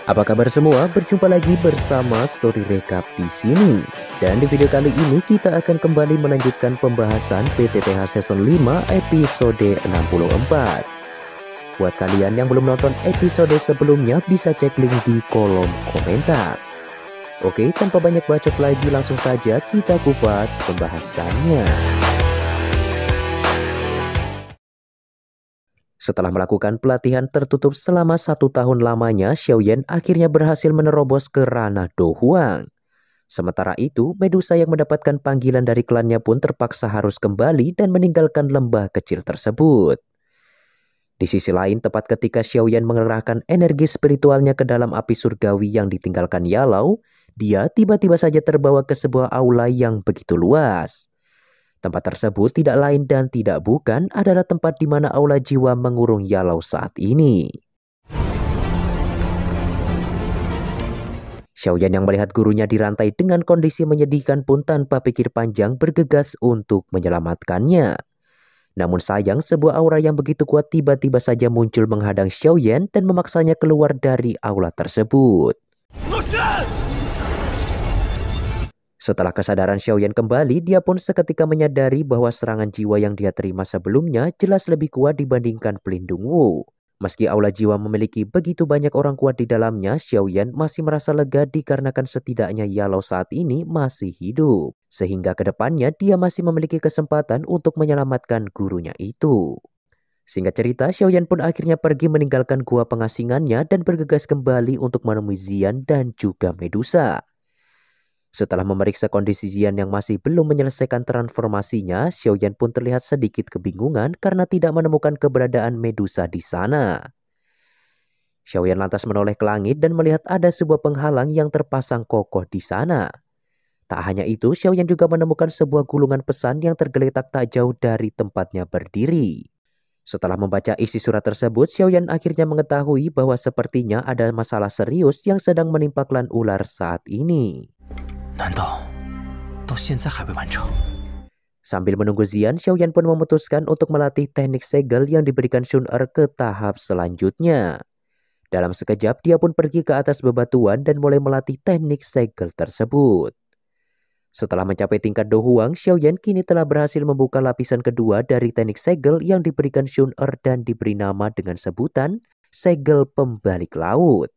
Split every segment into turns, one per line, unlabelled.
Apa kabar semua? Berjumpa lagi bersama Story Recap di sini. Dan di video kali ini kita akan kembali melanjutkan pembahasan PTTH Season 5 episode 64. Buat kalian yang belum nonton episode sebelumnya bisa cek link di kolom komentar. Oke, tanpa banyak bacot lagi langsung saja kita kupas pembahasannya. Setelah melakukan pelatihan tertutup selama 1 tahun lamanya, Xiaoyan akhirnya berhasil menerobos ke ranah Do Huang. Sementara itu, Medusa yang mendapatkan panggilan dari klannya pun terpaksa harus kembali dan meninggalkan lembah kecil tersebut. Di sisi lain, tepat ketika Xiaoyan mengerahkan energi spiritualnya ke dalam api surgawi yang ditinggalkan Yalau, dia tiba-tiba saja terbawa ke sebuah aula yang begitu luas. Tempat tersebut tidak lain dan tidak bukan adalah tempat di mana aula jiwa mengurung Yalau saat ini. Xiaoyan yang melihat gurunya dirantai dengan kondisi menyedihkan pun tanpa pikir panjang bergegas untuk menyelamatkannya. Namun sayang, sebuah aura yang begitu kuat tiba-tiba saja muncul menghadang Xiaoyan dan memaksanya keluar dari aula tersebut. Setelah kesadaran Xiaoyan kembali, dia pun seketika menyadari bahwa serangan jiwa yang dia terima sebelumnya jelas lebih kuat dibandingkan pelindung Wu. Meski aula jiwa memiliki begitu banyak orang kuat di dalamnya, Xiaoyan masih merasa lega dikarenakan setidaknya Yalau saat ini masih hidup. Sehingga ke depannya dia masih memiliki kesempatan untuk menyelamatkan gurunya itu. Singkat cerita, Xiaoyan pun akhirnya pergi meninggalkan gua pengasingannya dan bergegas kembali untuk menemui Xian dan juga Medusa. Setelah memeriksa kondisi Xian yang masih belum menyelesaikan transformasinya, Xiaoyan pun terlihat sedikit kebingungan karena tidak menemukan keberadaan Medusa di sana. Xiaoyan lantas menoleh ke langit dan melihat ada sebuah penghalang yang terpasang kokoh di sana. Tak hanya itu, Xiaoyan juga menemukan sebuah gulungan pesan yang tergeletak tak jauh dari tempatnya berdiri. Setelah membaca isi surat tersebut, Xiaoyan akhirnya mengetahui bahwa sepertinya ada masalah serius yang sedang menimpa klan ular saat ini. Sambil menunggu Xian, Xiaoyan pun memutuskan untuk melatih teknik segel yang diberikan Shun Er ke tahap selanjutnya. Dalam sekejap, dia pun pergi ke atas bebatuan dan mulai melatih teknik segel tersebut. Setelah mencapai tingkat Do Huang, Xiaoyan kini telah berhasil membuka lapisan kedua dari teknik segel yang diberikan Shun Er dan diberi nama dengan sebutan segel pembalik laut.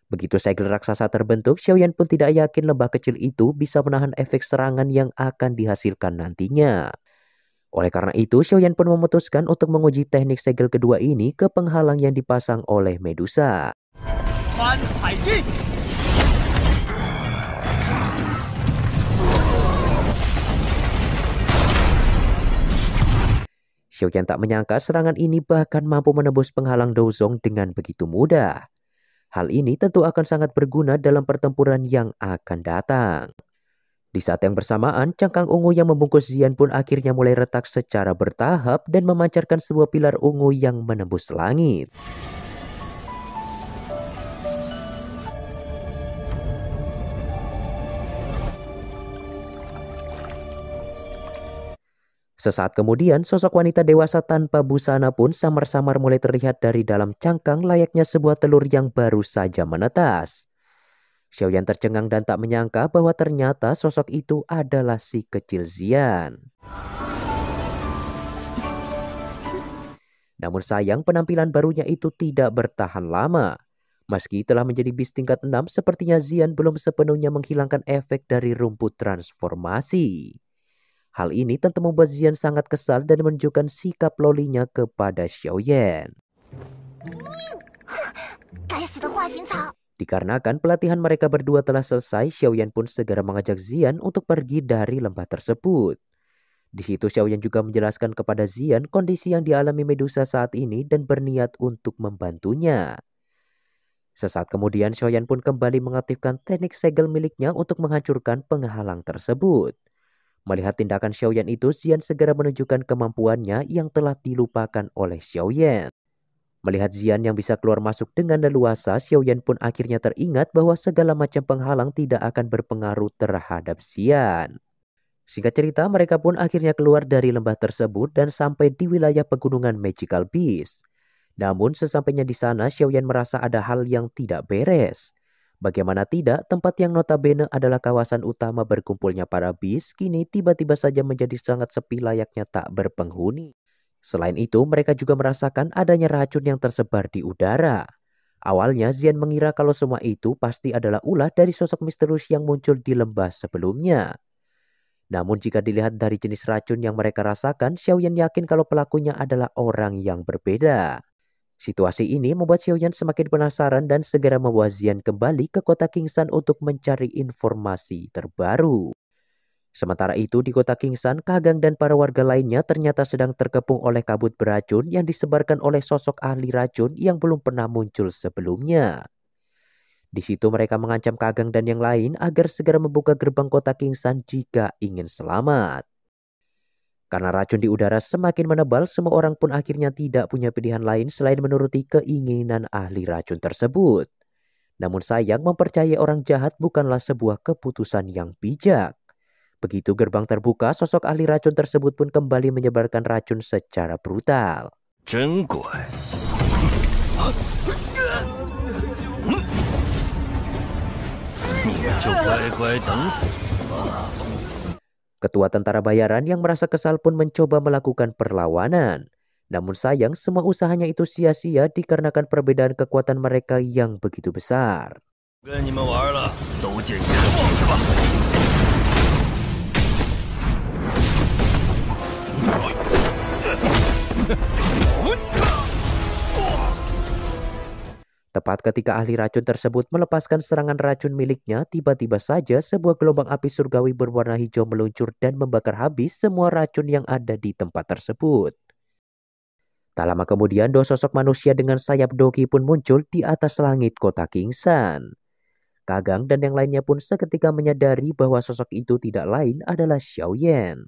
Begitu segel raksasa terbentuk, Xiaoyan pun tidak yakin lembah kecil itu bisa menahan efek serangan yang akan dihasilkan nantinya. Oleh karena itu, Xiaoyan pun memutuskan untuk menguji teknik segel kedua ini ke penghalang yang dipasang oleh Medusa. Xiaoyan tak menyangka serangan ini bahkan mampu menembus penghalang Douzong dengan begitu mudah. Hal ini tentu akan sangat berguna dalam pertempuran yang akan datang. Di saat yang bersamaan, cangkang ungu yang membungkus Xian pun akhirnya mulai retak secara bertahap dan memancarkan sebuah pilar ungu yang menembus langit. Sesaat kemudian, sosok wanita dewasa tanpa busana pun samar-samar mulai terlihat dari dalam cangkang layaknya sebuah telur yang baru saja menetas. Xiaoyan tercengang dan tak menyangka bahwa ternyata sosok itu adalah si kecil Xian. Namun sayang, penampilan barunya itu tidak bertahan lama. Meski telah menjadi bis tingkat 6, sepertinya Xian belum sepenuhnya menghilangkan efek dari rumput transformasi. Hal ini tentu membuat Xian sangat kesal dan menunjukkan sikap lolinya kepada Xiaoyan. Dikarenakan pelatihan mereka berdua telah selesai, Xiaoyan pun segera mengajak Xian untuk pergi dari lembah tersebut. Di situ Xiaoyan juga menjelaskan kepada Xian kondisi yang dialami Medusa saat ini dan berniat untuk membantunya. Sesaat kemudian Xiaoyan pun kembali mengaktifkan teknik segel miliknya untuk menghancurkan penghalang tersebut. Melihat tindakan Xiaoyan itu, Xian segera menunjukkan kemampuannya yang telah dilupakan oleh Xiaoyan. Melihat Zian yang bisa keluar masuk dengan leluasa, Xiaoyan pun akhirnya teringat bahwa segala macam penghalang tidak akan berpengaruh terhadap Zian. Singkat cerita, mereka pun akhirnya keluar dari lembah tersebut dan sampai di wilayah pegunungan Magical Beast. Namun sesampainya di sana, Xiaoyan merasa ada hal yang tidak beres. Bagaimana tidak, tempat yang notabene adalah kawasan utama berkumpulnya para beast, kini tiba-tiba saja menjadi sangat sepi layaknya tak berpenghuni. Selain itu, mereka juga merasakan adanya racun yang tersebar di udara. Awalnya, Zian mengira kalau semua itu pasti adalah ulah dari sosok misterius yang muncul di lembah sebelumnya. Namun jika dilihat dari jenis racun yang mereka rasakan, Xiaoyan yakin kalau pelakunya adalah orang yang berbeda. Situasi ini membuat Xiaoyan semakin penasaran dan segera membawa Zian kembali ke kota Kingsan untuk mencari informasi terbaru. Sementara itu di kota Kingsan, Kagang dan para warga lainnya ternyata sedang terkepung oleh kabut beracun yang disebarkan oleh sosok ahli racun yang belum pernah muncul sebelumnya. Di situ mereka mengancam Kagang dan yang lain agar segera membuka gerbang kota Kingsan jika ingin selamat. Karena racun di udara semakin menebal, semua orang pun akhirnya tidak punya pilihan lain selain menuruti keinginan ahli racun tersebut. Namun sayang, mempercayai orang jahat bukanlah sebuah keputusan yang bijak. Begitu gerbang terbuka, sosok ahli racun tersebut pun kembali menyebarkan racun secara brutal.
真乖。 就乖乖等死吧。
Ketua tentara bayaran yang merasa kesal pun mencoba melakukan perlawanan. Namun sayang, semua usahanya itu sia-sia dikarenakan perbedaan kekuatan mereka yang begitu besar.
跟你们玩了，都见阎王去吧！
Tepat ketika ahli racun tersebut melepaskan serangan racun miliknya, tiba-tiba saja sebuah gelombang api surgawi berwarna hijau meluncur dan membakar habis semua racun yang ada di tempat tersebut. Tak lama kemudian, dua sosok manusia dengan sayap doki pun muncul di atas langit kota Kingsan. Kagang dan yang lainnya pun seketika menyadari bahwa sosok itu tidak lain adalah Xiaoyan.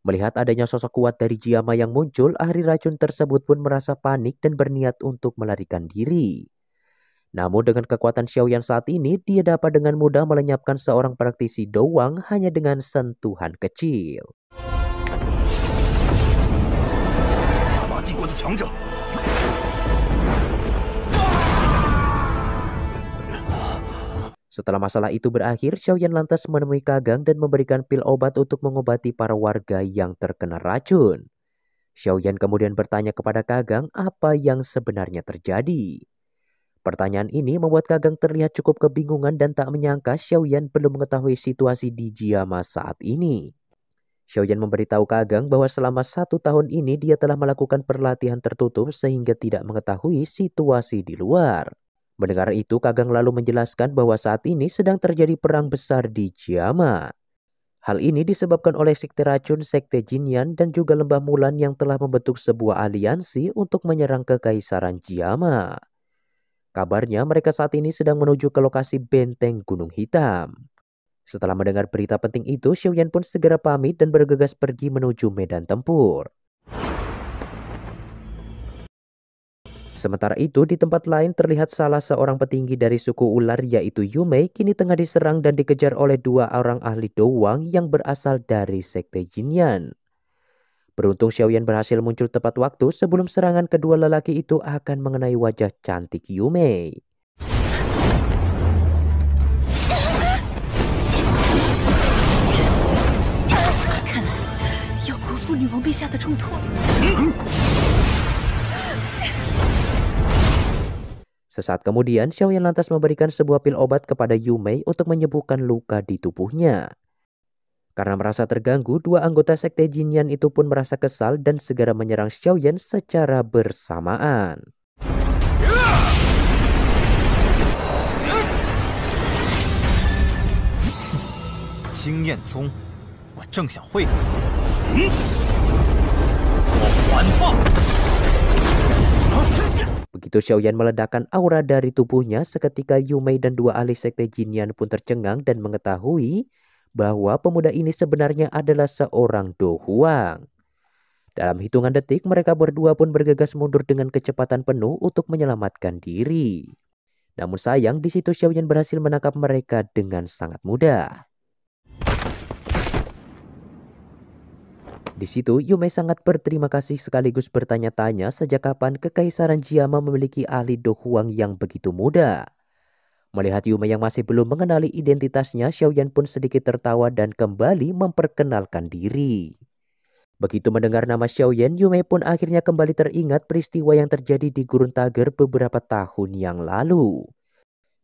Melihat adanya sosok kuat dari Jiama yang muncul, ahli racun tersebut pun merasa panik dan berniat untuk melarikan diri. Namun dengan kekuatan Xiaoyan saat ini, dia dapat dengan mudah melenyapkan seorang praktisi doang hanya dengan sentuhan kecil. Setelah masalah itu berakhir, Xiaoyan lantas menemui Kagang dan memberikan pil obat untuk mengobati para warga yang terkena racun. Xiaoyan kemudian bertanya kepada Kagang apa yang sebenarnya terjadi. Pertanyaan ini membuat Kagang terlihat cukup kebingungan dan tak menyangka Xiaoyan belum mengetahui situasi di Jiama saat ini. Xiaoyan memberitahu Kagang bahwa selama 1 tahun ini dia telah melakukan perlatihan tertutup sehingga tidak mengetahui situasi di luar. Mendengar itu, Kagang lalu menjelaskan bahwa saat ini sedang terjadi perang besar di Jiama. Hal ini disebabkan oleh sekte racun, sekte Jinyan, dan juga lembah Mulan yang telah membentuk sebuah aliansi untuk menyerang kekaisaran Jiama. Kabarnya mereka saat ini sedang menuju ke lokasi benteng Gunung Hitam. Setelah mendengar berita penting itu, Xiaoyan pun segera pamit dan bergegas pergi menuju medan tempur. Sementara itu, di tempat lain terlihat salah seorang petinggi dari suku ular yaitu Yumei kini tengah diserang dan dikejar oleh 2 orang ahli doang yang berasal dari sekte Jinyan. Beruntung Xiaoyan berhasil muncul tepat waktu sebelum serangan kedua lelaki itu akan mengenai wajah cantik Yumei. Sesaat kemudian, Xiaoyan lantas memberikan sebuah pil obat kepada Yumei untuk menyembuhkan luka di tubuhnya. Karena merasa terganggu, 2 anggota sekte Jinyan itu pun merasa kesal dan segera menyerang Xiaoyan secara bersamaan. Begitu Xiaoyan meledakkan aura dari tubuhnya, seketika Yumei dan 2 ahli sekte Jinyan pun tercengang dan mengetahui bahwa pemuda ini sebenarnya adalah seorang Do Huang. Dalam hitungan detik, mereka berdua pun bergegas mundur dengan kecepatan penuh untuk menyelamatkan diri. Namun sayang, di situ Xiaoyan berhasil menangkap mereka dengan sangat mudah. Di situ, Yume sangat berterima kasih sekaligus bertanya-tanya sejak kapan Kekaisaran Jiama memiliki ahli Do Huang yang begitu muda. Melihat Yume yang masih belum mengenali identitasnya, Xiaoyan pun sedikit tertawa dan kembali memperkenalkan diri. Begitu mendengar nama Xiaoyan, Yume pun akhirnya kembali teringat peristiwa yang terjadi di Gurun Tager beberapa tahun yang lalu.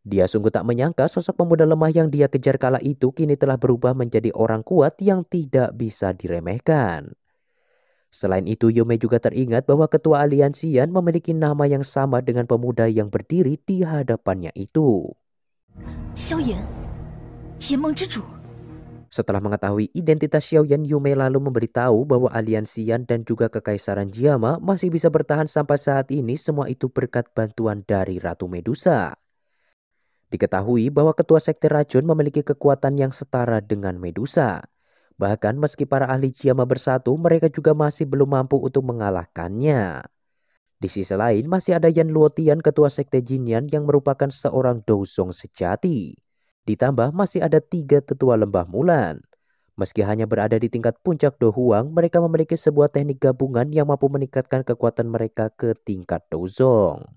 Dia sungguh tak menyangka sosok pemuda lemah yang dia kejar kala itu kini telah berubah menjadi orang kuat yang tidak bisa diremehkan. Selain itu, Yume juga teringat bahwa ketua aliansian memiliki nama yang sama dengan pemuda yang berdiri di hadapannya itu.
Xiaoyan, Yanmeng Zhizu.
Setelah mengetahui identitas Xiaoyan, Yume lalu memberitahu bahwa aliansian dan juga Kekaisaran Jiama masih bisa bertahan sampai saat ini, semua itu berkat bantuan dari Ratu Medusa. Diketahui bahwa ketua sekte racun memiliki kekuatan yang setara dengan Medusa. Bahkan meski para ahli Jiama bersatu, mereka juga masih belum mampu untuk mengalahkannya. Di sisi lain, masih ada Yan Luotian, ketua sekte Jinyan yang merupakan seorang Douzong sejati. Ditambah masih ada 3 tetua lembah Mulan. Meski hanya berada di tingkat puncak Do Huang, mereka memiliki sebuah teknik gabungan yang mampu meningkatkan kekuatan mereka ke tingkat Douzong.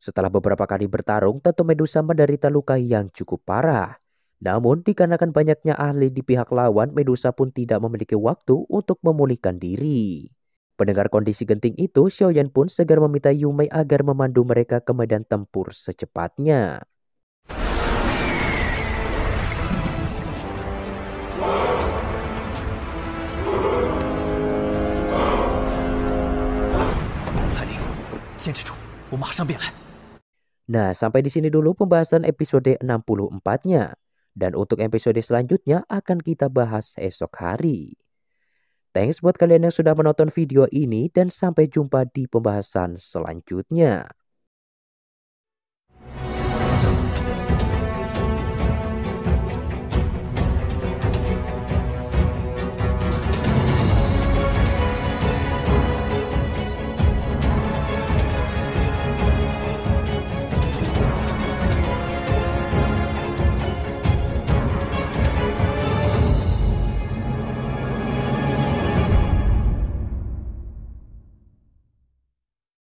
Setelah beberapa kali bertarung, tentu Medusa menderita luka yang cukup parah. Namun, dikarenakan banyaknya ahli di pihak lawan, Medusa pun tidak memiliki waktu untuk memulihkan diri. Pendengar kondisi genting itu, Xiaoyan pun segera meminta Yume agar memandu mereka ke medan tempur secepatnya. Nah, sampai di sini dulu pembahasan episode 64-nya. Dan untuk episode selanjutnya akan kita bahas esok hari. Thanks buat kalian yang sudah menonton video ini dan sampai jumpa di pembahasan selanjutnya.